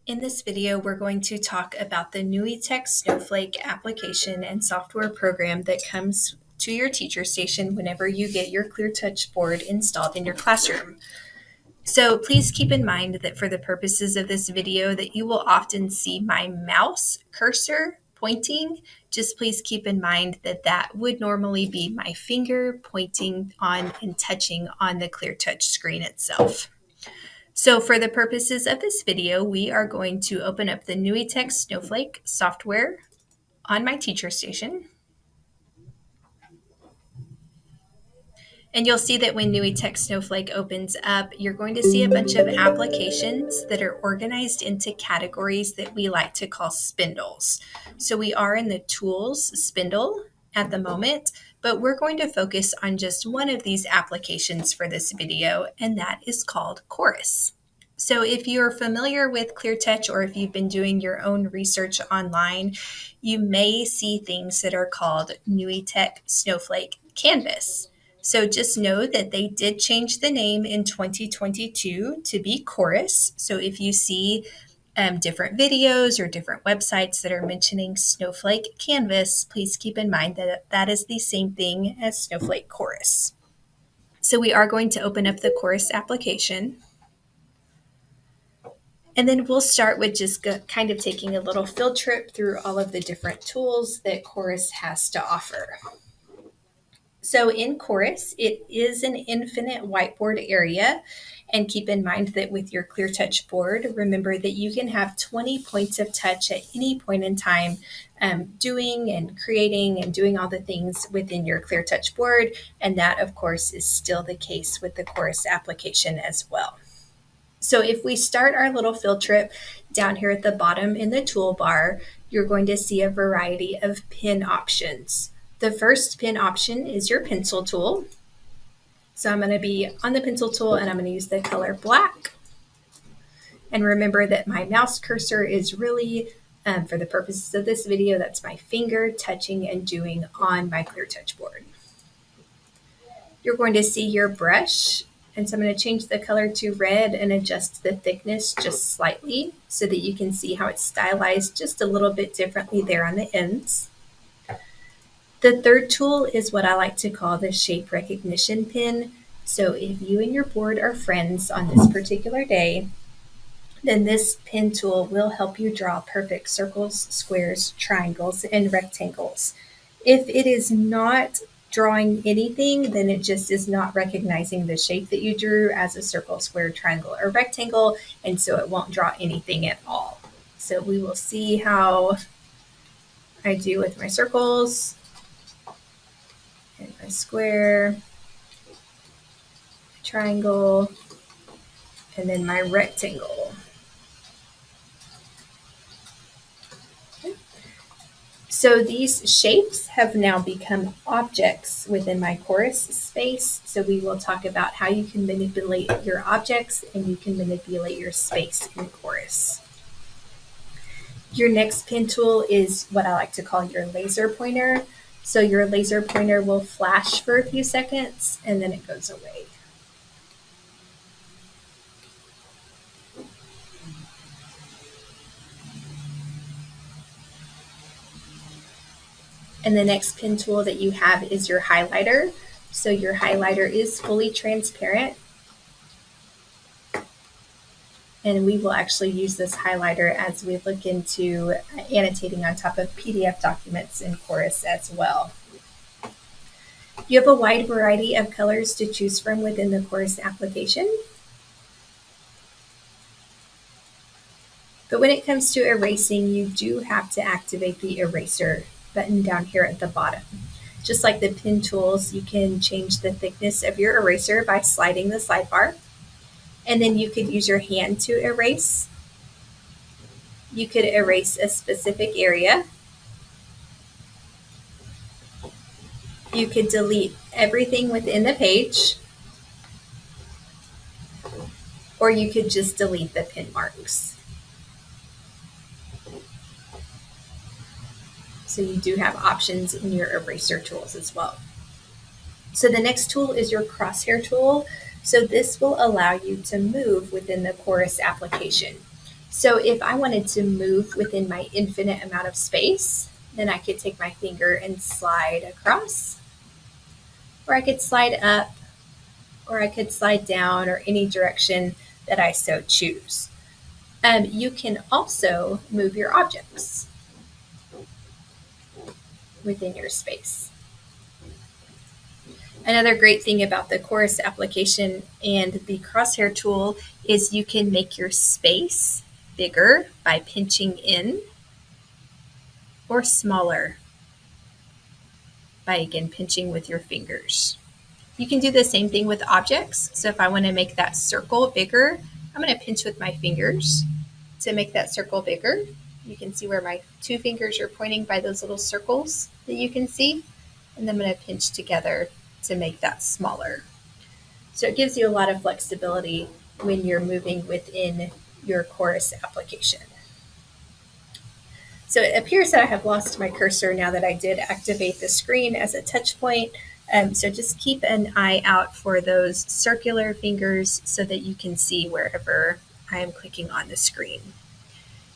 In this video, we're going to talk about the Cleartouch Snowflake application and software program that comes to your teacher station whenever you get your Cleartouch board installed in your classroom. So please keep in mind that for the purposes of this video that you will often see my mouse cursor pointing. Just please keep in mind that that would normally be my finger pointing on and touching on the Cleartouch screen itself. So for the purposes of this video, we are going to open up the Cleartouch Snowflake software on my teacher station. And you'll see that when Cleartouch Snowflake opens up, you're going to see a bunch of applications that are organized into categories that we like to call spindles. So we are in the tools spindle at the moment, but we're going to focus on just one of these applications for this video, and that is called Chorus. So if you're familiar with Cleartouch or if you've been doing your own research online, you may see things that are called Cleartouch Snowflake Canvas. So just know that they did change the name in 2022 to be Chorus. So if you see different videos or different websites that are mentioning Snowflake Canvas, please keep in mind that that is the same thing as Snowflake Chorus. So we are going to open up the Chorus application. And then we'll start with just kind of taking a little field trip through all of the different tools that Chorus has to offer. So in Chorus, it is an infinite whiteboard area. And keep in mind that with your Cleartouch board, remember that you can have 20 points of touch at any point in time, doing and creating and doing all the things within your Cleartouch board. And that, of course, is still the case with the Chorus application as well. So if we start our little field trip down here at the bottom in the toolbar, you're going to see a variety of pen options. The first pen option is your pencil tool. So I'm going to be on the pencil tool and I'm going to use the color black. And remember that my mouse cursor is really, for the purposes of this video, that's my finger touching and doing on my Cleartouch board. You're going to see your brush. And so I'm going to change the color to red and adjust the thickness just slightly so that you can see how it's stylized just a little bit differently there on the ends. The third tool is what I like to call the shape recognition pen. So if you and your board are friends on this particular day, then this pen tool will help you draw perfect circles, squares, triangles, and rectangles. If it is not drawing anything, then it just is not recognizing the shape that you drew as a circle, square, triangle, or rectangle, and so it won't draw anything at all. So we will see how I do with my circles and my square, triangle, and then my rectangle. So these shapes have now become objects within my Chorus space. So we will talk about how you can manipulate your objects and you can manipulate your space in Chorus. Your next pen tool is what I like to call your laser pointer. So your laser pointer will flash for a few seconds and then it goes away. And the next pen tool that you have is your highlighter. So your highlighter is fully transparent. And we will actually use this highlighter as we look into annotating on top of PDF documents in Chorus as well. You have a wide variety of colors to choose from within the Chorus application. But when it comes to erasing, you do have to activate the eraser button down here at the bottom. Just like the pen tools, you can change the thickness of your eraser by sliding the slide bar. And then you could use your hand to erase. You could erase a specific area. You could delete everything within the page. Or you could just delete the pen marks. So you do have options in your eraser tools as well. So the next tool is your crosshair tool. So this will allow you to move within the Chorus application. So if I wanted to move within my infinite amount of space, then I could take my finger and slide across, or I could slide up, or I could slide down, or any direction that I so choose. You can also move your objects within your space. Another great thing about the chorus application and the crosshair tool is you can make your space bigger by pinching in, or smaller by again pinching with your fingers. You can do the same thing with objects. So if I want to make that circle bigger, I'm going to pinch with my fingers to make that circle bigger. You can see where my two fingers are pointing by those little circles that you can see. And then I'm going to pinch together to make that smaller. So it gives you a lot of flexibility when you're moving within your chorus application. So it appears that I have lost my cursor now that I did activate the screen as a touch point. So just keep an eye out for those circular fingers so that you can see wherever I am clicking on the screen.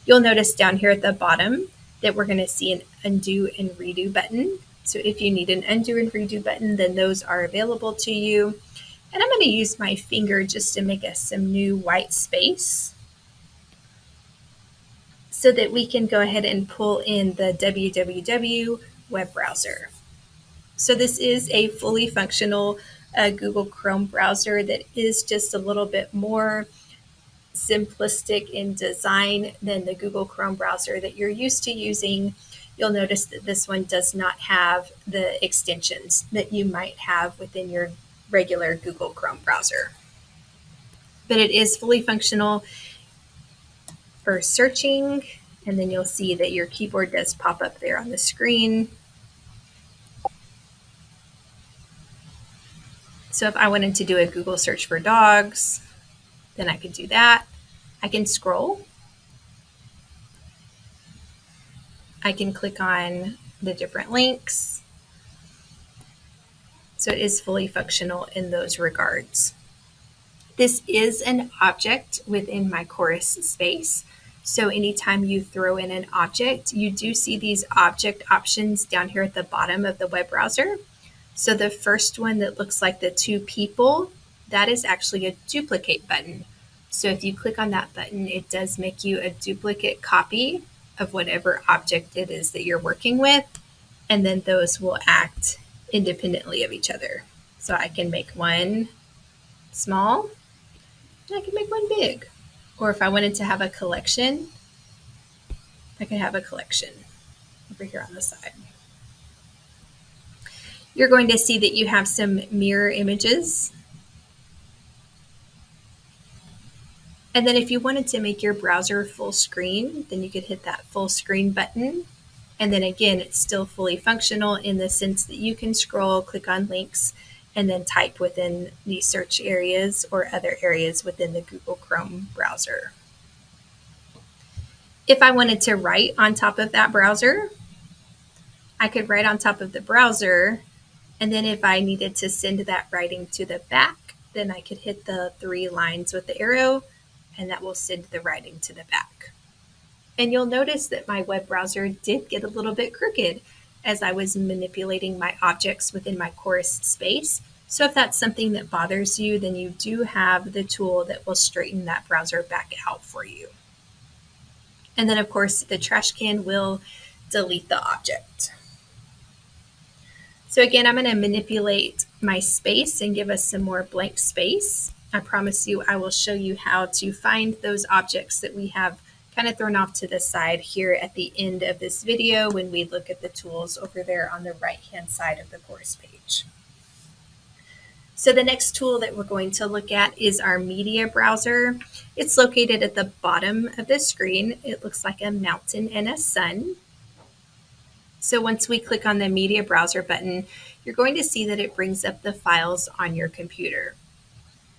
You'll notice down here at the bottom that we're going to see an undo and redo button. So if you need an undo and redo button, then those are available to you. And I'm going to use my finger just to make us some new white space so that we can go ahead and pull in the www web browser. So this is a fully functional Google Chrome browser that is just a little bit more simplistic in design than the Google Chrome browser that you're used to using. You'll notice that this one does not have the extensions that you might have within your regular Google Chrome browser. But it is fully functional for searching, and then you'll see that your keyboard does pop up there on the screen. So if I wanted to do a Google search for dogs, then I could do that. I can scroll. I can click on the different links. So it is fully functional in those regards. This is an object within my chorus space. So anytime you throw in an object, you do see these object options down here at the bottom of the web browser. So the first one that looks like the two people, that is actually a duplicate button. So if you click on that button, it does make you a duplicate copy of whatever object it is that you're working with. And then those will act independently of each other. So I can make one small, and I can make one big. Or if I wanted to have a collection, I could have a collection over here on the side. You're going to see that you have some mirror images. And then if you wanted to make your browser full screen, then you could hit that full screen button. And then again, it's still fully functional in the sense that you can scroll, click on links, and then type within the search areas or other areas within the Google Chrome browser. If I wanted to write on top of that browser, I could write on top of the browser. And then if I needed to send that writing to the back, then I could hit the 3 lines with the arrow, and that will send the writing to the back. And you'll notice that my web browser did get a little bit crooked as I was manipulating my objects within my chorus space. So if that's something that bothers you, then you do have the tool that will straighten that browser back out for you. And then of course the trash can will delete the object. So again, I'm going to manipulate my space and give us some more blank space. I promise you I will show you how to find those objects that we have kind of thrown off to the side here at the end of this video when we look at the tools over there on the right-hand side of the course page. So the next tool that we're going to look at is our media browser. It's located at the bottom of the screen. It looks like a mountain and a sun. So once we click on the media browser button, you're going to see that it brings up the files on your computer.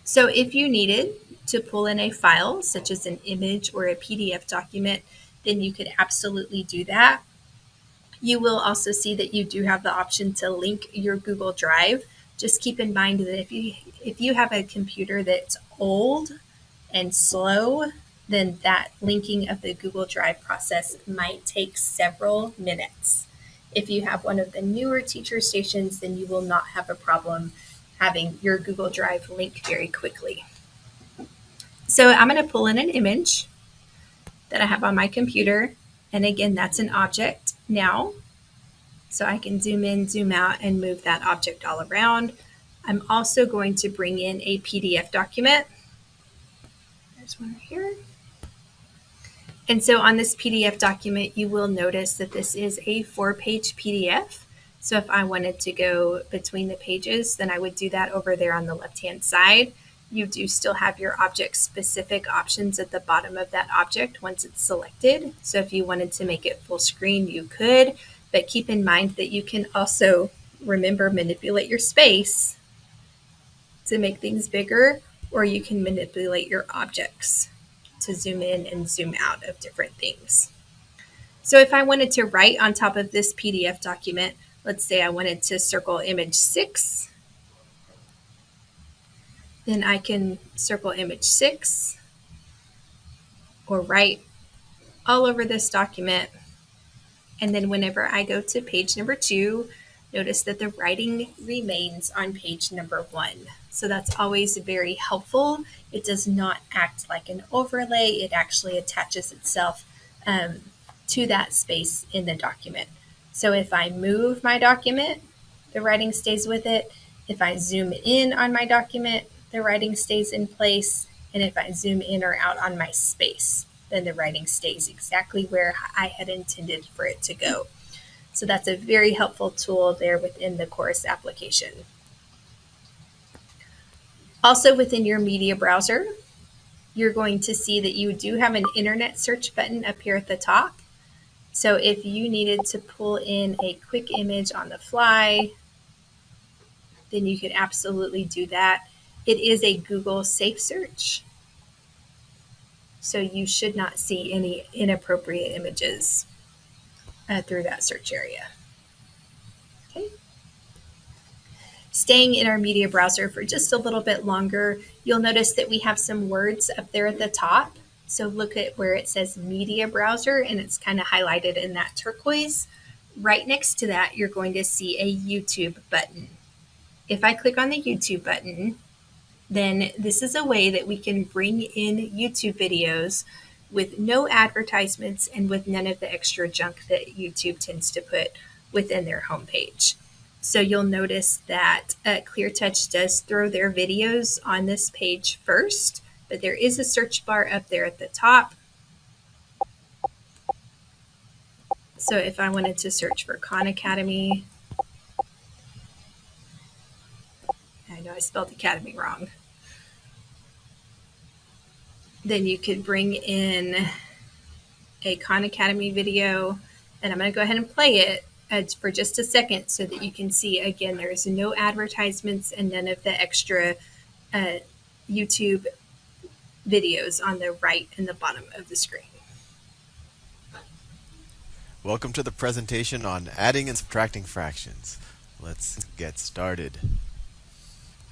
So if you needed to pull in a file, such as an image or a PDF document, then you could absolutely do that. You will also see that you do have the option to link your Google Drive. Just keep in mind that if you have a computer that's old and slow, then that linking of the Google Drive process might take several minutes. If you have one of the newer teacher stations, then you will not have a problem having your Google Drive link very quickly. So I'm going to pull in an image that I have on my computer. And again, that's an object now. So I can zoom in, zoom out, and move that object all around. I'm also going to bring in a PDF document. There's one right here. And so on this PDF document, you will notice that this is a 4-page PDF. So if I wanted to go between the pages, then I would do that over there on the left-hand side. You do still have your object-specific options at the bottom of that object once it's selected. So if you wanted to make it full screen, you could, but keep in mind that you can also, remember, manipulate your space to make things bigger, or you can manipulate your objects to zoom in and zoom out of different things. So if I wanted to write on top of this PDF document, let's say I wanted to circle image 6, then I can circle image 6 or write all over this document. And then whenever I go to page number 2, notice that the writing remains on page number 1. So that's always very helpful. It does not act like an overlay. It actually attaches itself to that space in the document. So if I move my document, the writing stays with it. If I zoom in on my document, the writing stays in place. And if I zoom in or out on my space, then the writing stays exactly where I had intended for it to go. So that's a very helpful tool there within the Chorus application. Also within your media browser, you're going to see that you do have an internet search button up here at the top. So if you needed to pull in a quick image on the fly, then you could absolutely do that. It is a Google safe search, so you should not see any inappropriate images through that search area. Okay. Staying in our media browser for just a little bit longer, you'll notice that we have some words up there at the top. So look at where it says media browser, and it's kind of highlighted in that turquoise. Right next to that, you're going to see a YouTube button. If I click on the YouTube button, then this is a way that we can bring in YouTube videos with no advertisements and with none of the extra junk that YouTube tends to put within their homepage. So you'll notice that Cleartouch does throw their videos on this page first, but there is a search bar up there at the top. So if I wanted to search for Khan Academy, I know I spelled Academy wrong, then you could bring in a Khan Academy video, and I'm going to go ahead and play it for just a second so that you can see, again, there's no advertisements and none of the extra YouTube videos on the right and the bottom of the screen. Welcome to the presentation on adding and subtracting fractions. Let's get started.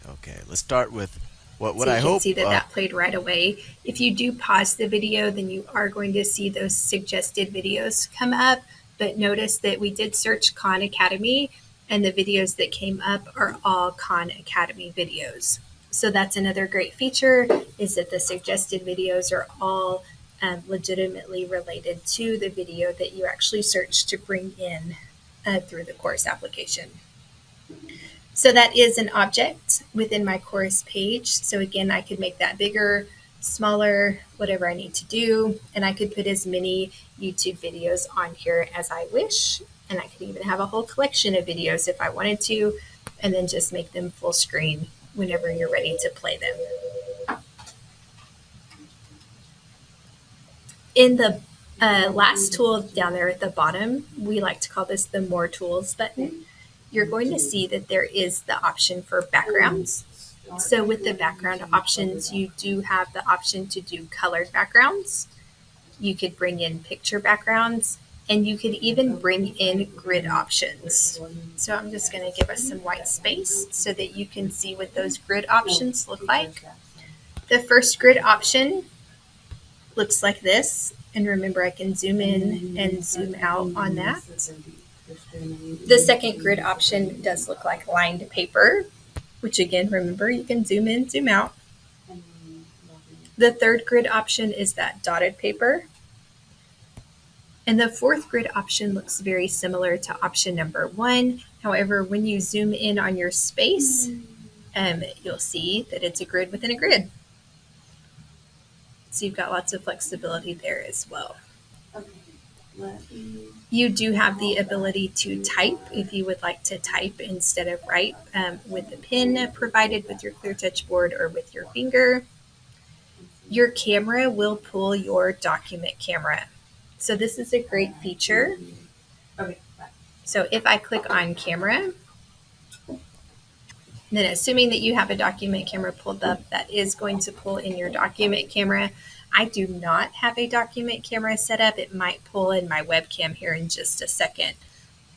Okay, let's start with what I hope. So you can see that played right away. If you do pause the video, then you are going to see those suggested videos come up. But notice that we did search Khan Academy, and the videos that came up are all Khan Academy videos. So that's another great feature, is that the suggested videos are all legitimately related to the video that you actually searched to bring in through the course application. So that is an object within my course page. So again, I could make that bigger, smaller, whatever I need to do. And I could put as many YouTube videos on here as I wish. And I could even have a whole collection of videos if I wanted to, and then just make them full screen whenever you're ready to play them. In the last tool down there at the bottom, we like to call this the More Tools button. You're going to see that there is the option for backgrounds. So with the background options, you do have the option to do colored backgrounds. You could bring in picture backgrounds, and you could even bring in grid options. So I'm just going to give us some white space so that you can see what those grid options look like. The first grid option looks like this. And remember, I can zoom in and zoom out on that. The second grid option does look like lined paper, which again, remember, you can zoom in, zoom out. The third grid option is that dotted paper. And the fourth grid option looks very similar to option number 1. However, when you zoom in on your space, you'll see that it's a grid within a grid. So you've got lots of flexibility there as well. You do have the ability to type if you would like to type instead of write with the pen provided with your Cleartouch board or with your finger. Your camera will pull your document camera. So this is a great feature. So if I click on camera, then assuming that you have a document camera pulled up, that is going to pull in your document camera. I do not have a document camera set up. It might pull in my webcam here in just a second.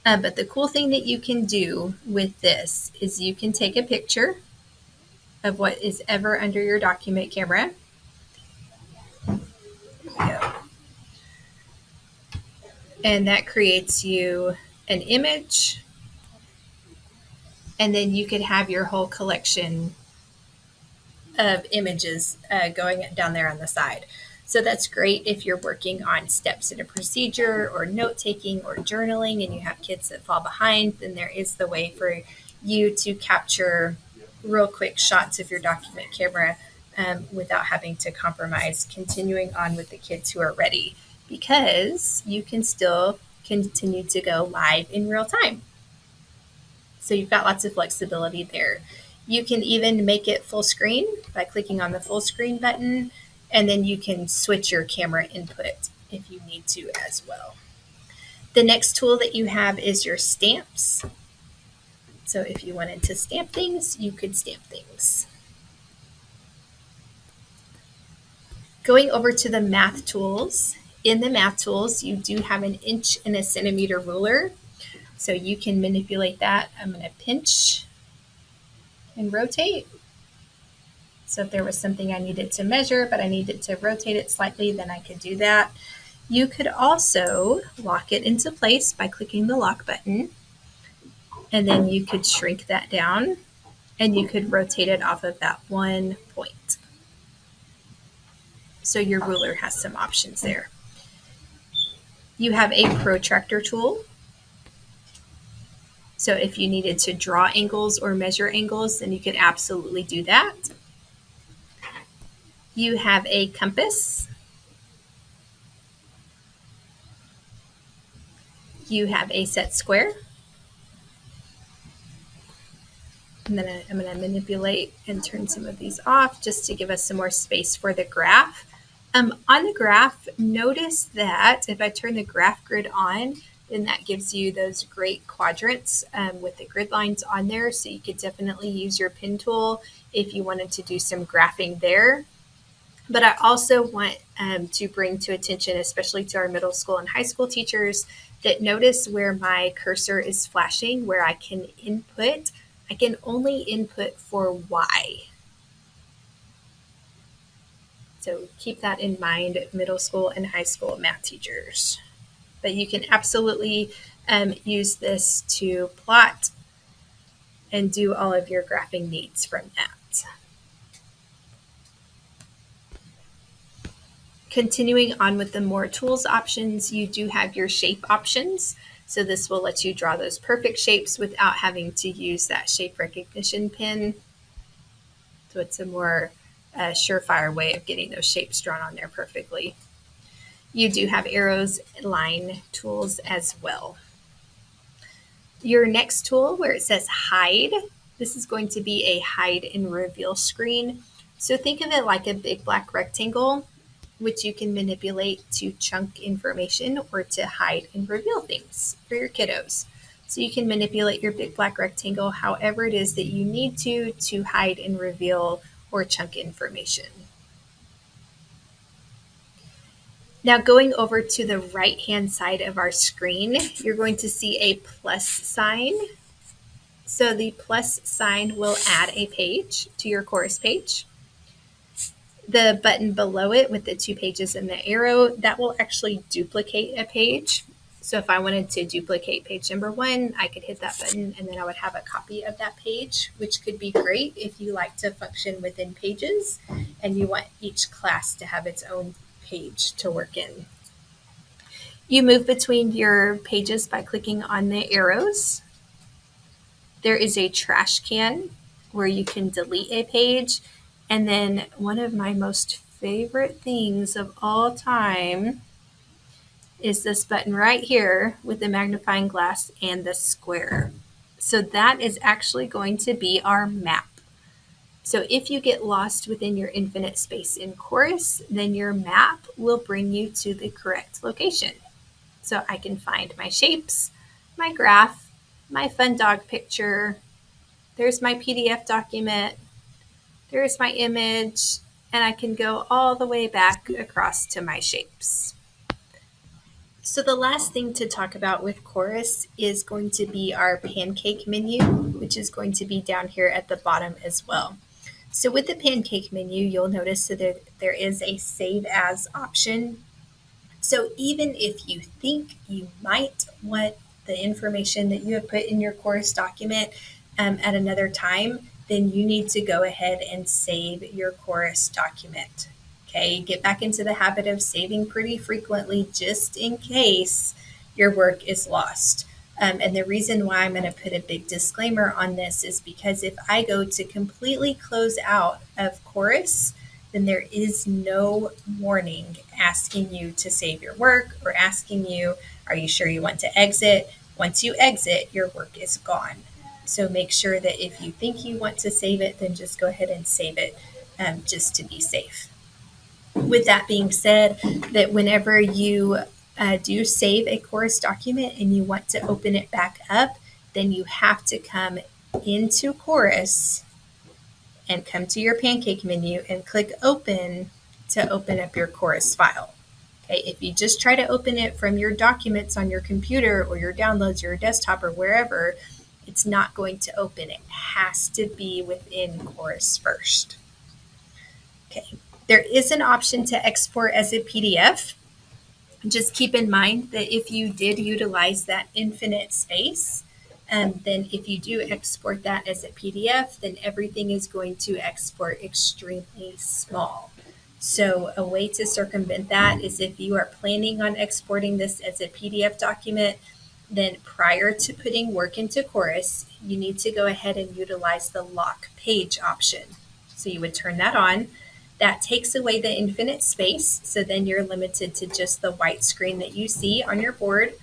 But the cool thing that you can do with this is you can take a picture of what is ever under your document camera. And that creates you an image. And then you could have your whole collection of images going down there on the side. So that's great if you're working on steps in a procedure or note taking or journaling and you have kids that fall behind, then there is the way for you to capture real quick shots of your document camera without having to compromise continuing on with the kids who are ready, because you can still continue to go live in real time. So you've got lots of flexibility there. You can even make it full screen by clicking on the full screen button, and then you can switch your camera input if you need to as well. The next tool that you have is your stamps. So if you wanted to stamp things, you could stamp things. Going over to the math tools. In the math tools, you do have an inch and a centimeter ruler. So you can manipulate that. I'm going to pinch and rotate. So if there was something I needed to measure, but I needed to rotate it slightly, then I could do that. You could also lock it into place by clicking the lock button. And then you could shrink that down and you could rotate it off of that one point. So your ruler has some options there. You have a protractor tool. So if you needed to draw angles or measure angles, then you could absolutely do that. You have a compass. You have a set square. And then I'm going to manipulate and turn some of these off just to give us some more space for the graph. On the graph, notice that if I turn the graph grid on, then that gives you those great quadrants with the grid lines on there. So you could definitely use your pen tool if you wanted to do some graphing there. But I also want to bring to attention, especially to our middle school and high school teachers, that notice where my cursor is flashing, where I can input. I can only input for Y. So keep that in mind, middle school and high school math teachers. But you can absolutely use this to plot and do all of your graphing needs from that. Continuing on with the more tools options, you do have your shape options. So this will let you draw those perfect shapes without having to use that shape recognition pin. So it's a more surefire way of getting those shapes drawn on there perfectly. You do have arrows and line tools as well. Your next tool where it says hide, this is going to be a hide and reveal screen. So think of it like a big black rectangle, which you can manipulate to chunk information or to hide and reveal things for your kiddos. So you can manipulate your big black rectangle however it is that you need to hide and reveal or chunk information. Now going over to the right-hand side of our screen, you're going to see a plus sign. So the plus sign will add a page to your course page. The button below it with the 2 pages and the arrow, that will actually duplicate a page. So if I wanted to duplicate page number 1, I could hit that button and then I would have a copy of that page, which could be great if you like to function within pages and you want each class to have its own page to work in. You move between your pages by clicking on the arrows. There is a trash can where you can delete a page. And then one of my most favorite things of all time is this button right here with the magnifying glass and the square. So that is actually going to be our map. So if you get lost within your infinite space in Chorus, then your map will bring you to the correct location. So I can find my shapes, my graph, my fun dog picture. There's my PDF document. There's my image. And I can go all the way back across to my shapes. So the last thing to talk about with Chorus is going to be our pancake menu, which is going to be down here at the bottom as well. So with the pancake menu, you'll notice that there is a save as option. So even if you think you might want the information that you have put in your Chorus document at another time, then you need to go ahead and save your Chorus document. Okay, get back into the habit of saving pretty frequently just in case your work is lost. And the reason why I'm going to put a big disclaimer on this is because if I go to completely close out of Chorus, then there is no warning asking you to save your work or asking you, are you sure you want to exit? Once you exit, your work is gone. So make sure that if you think you want to save it, then just go ahead and save it just to be safe. With that being said, that whenever you do save a Chorus document and you want to open it back up, then you have to come into Chorus and come to your pancake menu and click open to open up your Chorus file. Okay, if you just try to open it from your documents on your computer or your downloads or your desktop or wherever, it's not going to open. It has to be within Chorus first. Okay, there is an option to export as a PDF. Just keep in mind that if you did utilize that infinite space, then if you do export that as a PDF, then everything is going to export extremely small. So a way to circumvent that is if you are planning on exporting this as a PDF document, then prior to putting work into Chorus, you need to go ahead and utilize the lock page option. So you would turn that on. That takes away the infinite space, so then you're limited to just the white screen that you see on your board.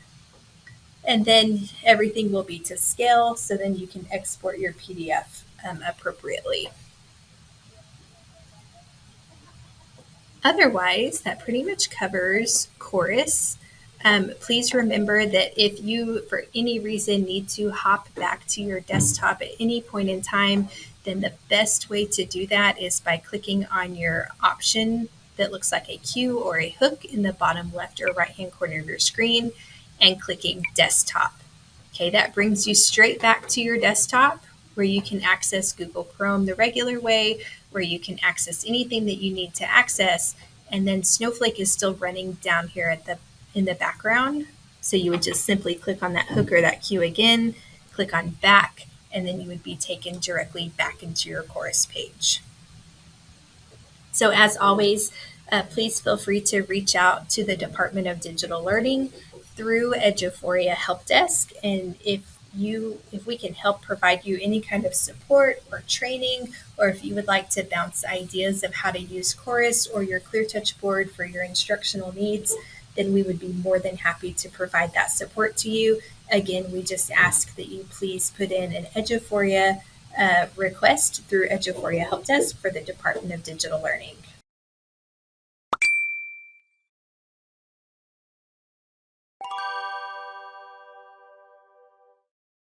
And then everything will be to scale, so then you can export your PDF appropriately. Otherwise, that pretty much covers Chorus. Please remember that if you, for any reason, need to hop back to your desktop at any point in time, then the best way to do that is by clicking on your option that looks like a Q or a hook in the bottom left or right hand corner of your screen and clicking desktop. Okay, that brings you straight back to your desktop where you can access Google Chrome the regular way, where you can access anything that you need to access. And then Snowflake is still running down here in the background. So you would just simply click on that hook or that Q again, click on back, and then you would be taken directly back into your Chorus page. So as always, please feel free to reach out to the Department of Digital Learning through Eduphoria Help Desk. And if we can help provide you any kind of support or training, or if you would like to bounce ideas of how to use Chorus or your Cleartouch board for your instructional needs, then we would be more than happy to provide that support to you. Again, we just ask that you please put in an Eduphoria request through Eduphoria Help Desk for the Department of Digital Learning.